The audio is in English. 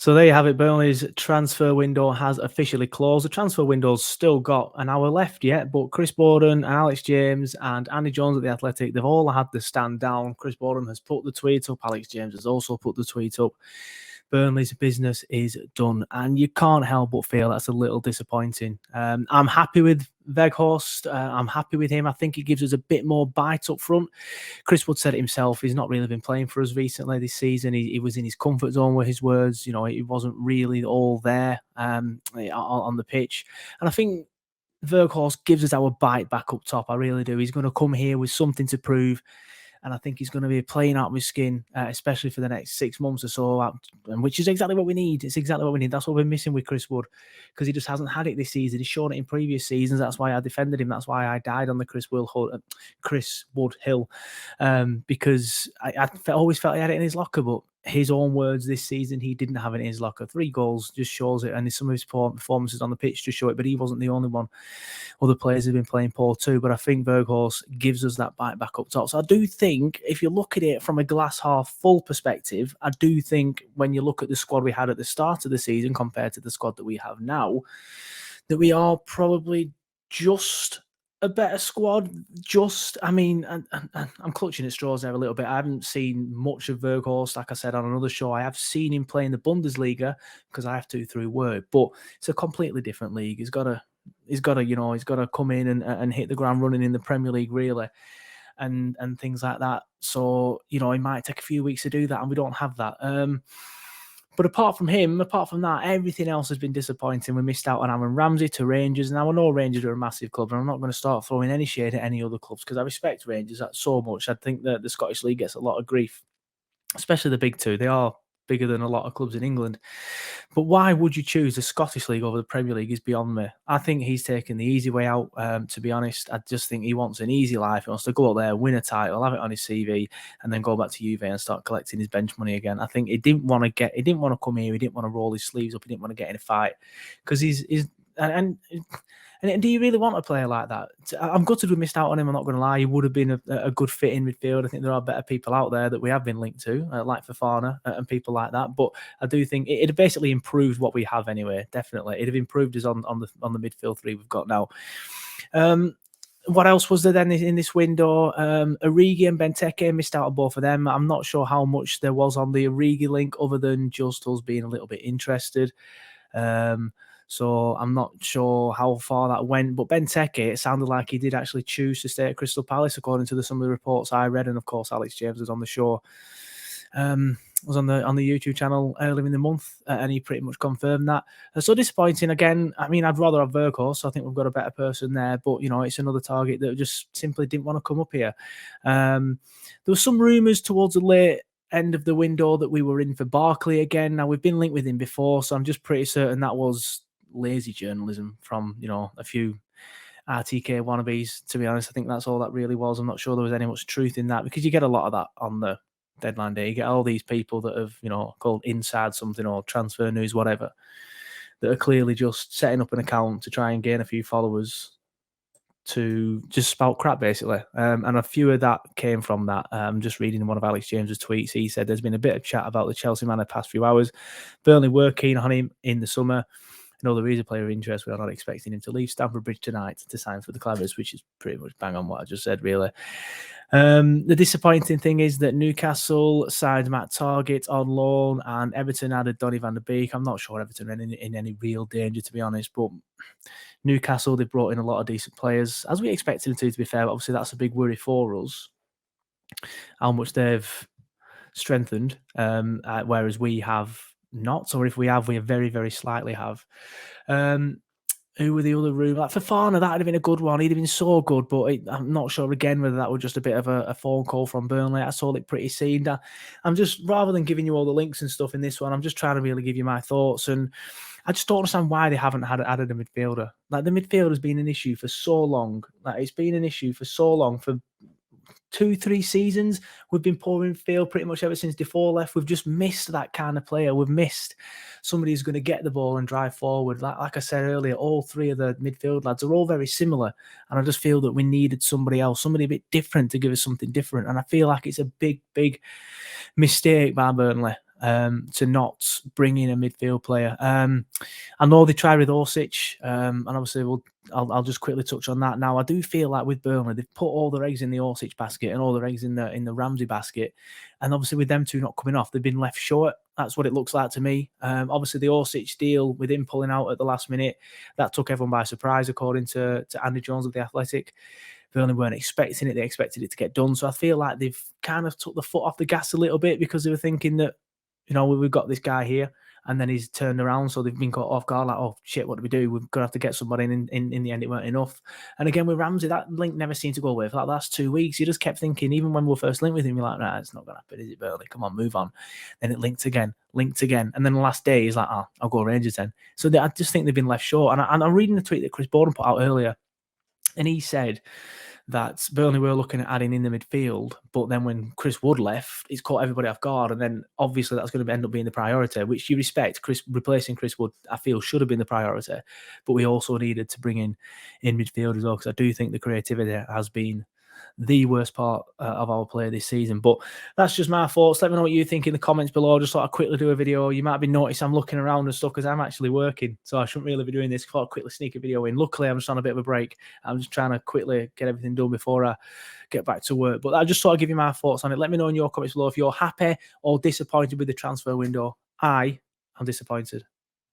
So there you have it. Burnley's transfer window has officially closed. The transfer window's still got an hour left yet, but Chris Borden, Alex James, and Andy Jones at The Athletic, they've all had the stand down. Chris Borden has put the tweet up. Alex James has also put the tweet up. Burnley's business is done, and you can't help but feel that's a little disappointing. I'm happy with Weghorst. I'm happy with him. I think he gives us a bit more bite up front. Chris Wood said it himself. He's not really been playing for us recently this season. He was in his comfort zone with his words. You know, he wasn't really all there on the pitch. And I think Weghorst gives us our bite back up top. I really do. He's going to come here with something to prove. And I think he's going to be playing out of his skin, especially for the next 6 months or so, which is exactly what we need. It's exactly what we need. That's what we're missing with Chris Wood, because he just hasn't had it this season. He's shown it in previous seasons. That's why I defended him. That's why I died on the Chris Wood hill, because I always felt he had it in his locker, but his own words this season, he didn't have it in his locker. 3 goals just shows it, and some of his performances on the pitch just show it, but he wasn't the only one. Other players have been playing poor too, but I think Weghorst gives us that bite back up top. So I do think, if you look at it from a glass half full perspective, I do think when you look at the squad we had at the start of the season compared to the squad that we have now, that we are probably just a better squad. I'm clutching at straws there a little bit. I haven't seen much of Weghorst, like I said on another show. I have seen him play in the Bundesliga because I have to through work, but it's a completely different league. He's got to come in and hit the ground running in the Premier League, really, and things like that. So, it might take a few weeks to do that, and we don't have that. But apart from that, everything else has been disappointing. We missed out on Aaron Ramsey to Rangers. Now, I know Rangers are a massive club, and I'm not going to start throwing any shade at any other clubs because I respect Rangers so much. I think that the Scottish League gets a lot of grief, especially the big two. They are bigger than a lot of clubs in England. But why would you choose the Scottish League over the Premier League is beyond me. I think he's taken the easy way out, to be honest. I just think he wants an easy life. He wants to go up there, win a title, have it on his CV, and then go back to Juve and start collecting his bench money again. I think he didn't want to come here. He didn't want to roll his sleeves up. He didn't want to get in a fight because and do you really want a player like that? I'm gutted we missed out on him. I'm not going to lie. He would have been a good fit in midfield. I think there are better people out there that we have been linked to, like Fofana and people like that. But I do think it basically improved what we have anyway. Definitely, it'd have improved us on the midfield 3 we've got now. What else was there then in this window? Origi and Benteke, missed out on both of them. I'm not sure how much there was on the Origi link other than just us being a little bit interested. So I'm not sure how far that went, but Benteke, it sounded like he did actually choose to stay at Crystal Palace, according to some of the reports I read, and of course Alex James was on the show, was on the YouTube channel earlier in the month, and he pretty much confirmed that. So disappointing again. I mean, I'd rather have Weghorst. I think we've got a better person there, but it's another target that just simply didn't want to come up here. There were some rumours towards the late end of the window that we were in for Barkley again. Now, we've been linked with him before, so I'm just pretty certain that was lazy journalism from a few RTK wannabes, to be honest. I think that's all that really was. I'm not sure there was any much truth in that, because you get a lot of that on the deadline day. You get all these people that have called inside something or transfer news, whatever, that are clearly just setting up an account to try and gain a few followers to just spout crap, basically. And a few of that came from that. Just reading one of Alex James's tweets, he said there's been a bit of chat about the Chelsea man the past few hours. Burnley were keen on him in the summer. I know there is a player of interest. We are not expecting him to leave Stamford Bridge tonight to sign for the Clavers, which is pretty much bang on what I just said, really. The disappointing thing is that Newcastle signed Matt Targett on loan, and Everton added Donny van der Beek. I'm not sure Everton are in any real danger, to be honest, but Newcastle, they brought in a lot of decent players, as we expected them to be fair. Obviously, that's a big worry for us, how much they've strengthened, whereas we have not, or if we have, we very, very slightly have. Who were the other room? Like Fofana, that would have been a good one. He'd have been so good, but I'm not sure again whether that was just a bit of a phone call from Burnley. I saw it pretty seen. I'm just, rather than giving you all the links and stuff in this one, I'm just trying to really give you my thoughts, and I just don't understand why they haven't added a midfielder. Like, the midfield has been an issue for so long. Like, it's been an issue for so long, for 2-3 seasons. We've been poor in field pretty much ever since Defoe left. We've just missed that kind of player. We've missed somebody who's going to get the ball and drive forward. Like I said earlier, all 3 of the midfield lads are all very similar, and I just feel that we needed somebody else, somebody a bit different, to give us something different. And I feel like it's a big, big mistake by Burnley. to not bring in a midfield player. I know they tried with Orsic, and obviously I'll just quickly touch on that. Now, I do feel like with Burnley, they've put all their eggs in the Orsic basket and all their eggs in the Ramsey basket, and obviously with them two not coming off, they've been left short. That's what it looks like to me. Obviously, the Orsic deal with him pulling out at the last minute, that took everyone by surprise, according to Andy Jones of The Athletic. Burnley weren't expecting it. They expected it to get done. So I feel like they've kind of took the foot off the gas a little bit, because they were thinking that, we've got this guy here, and then he's turned around. So they've been caught off guard, like, oh shit, what do we do? We're going to have to get somebody in the end. It weren't enough. And again, with Ramsey, that link never seemed to go away for like the last 2 weeks. You just kept thinking, even when we were first linked with him, you're like, nah, it's not going to happen, is it, Burnley? Come on, move on. Then it linked again. And then the last day, he's like, oh, I'll go Rangers then. So I just think they've been left short. And I'm reading the tweet that Chris Borden put out earlier, and he said that Burnley were looking at adding in the midfield, but then when Chris Wood left, it's caught everybody off guard, and then obviously that's going to end up being the priority, which you respect. Replacing Chris Wood, I feel, should have been the priority, but we also needed to bring in midfield as well, because I do think the creativity has been the worst part of our play this season. But that's just my thoughts. Let me know what you think in the comments below. Just thought I'd quickly do a video. You might be noticed I'm looking around and stuff, because I'm actually working, so I shouldn't really be doing this. Thought I'd quickly sneak a video in. Luckily, I'm just on a bit of a break. I'm just trying to quickly get everything done before I get back to work. But I just thought I'd give you my thoughts on it. Let me know in your comments below if you're happy or disappointed with the transfer window. I am disappointed.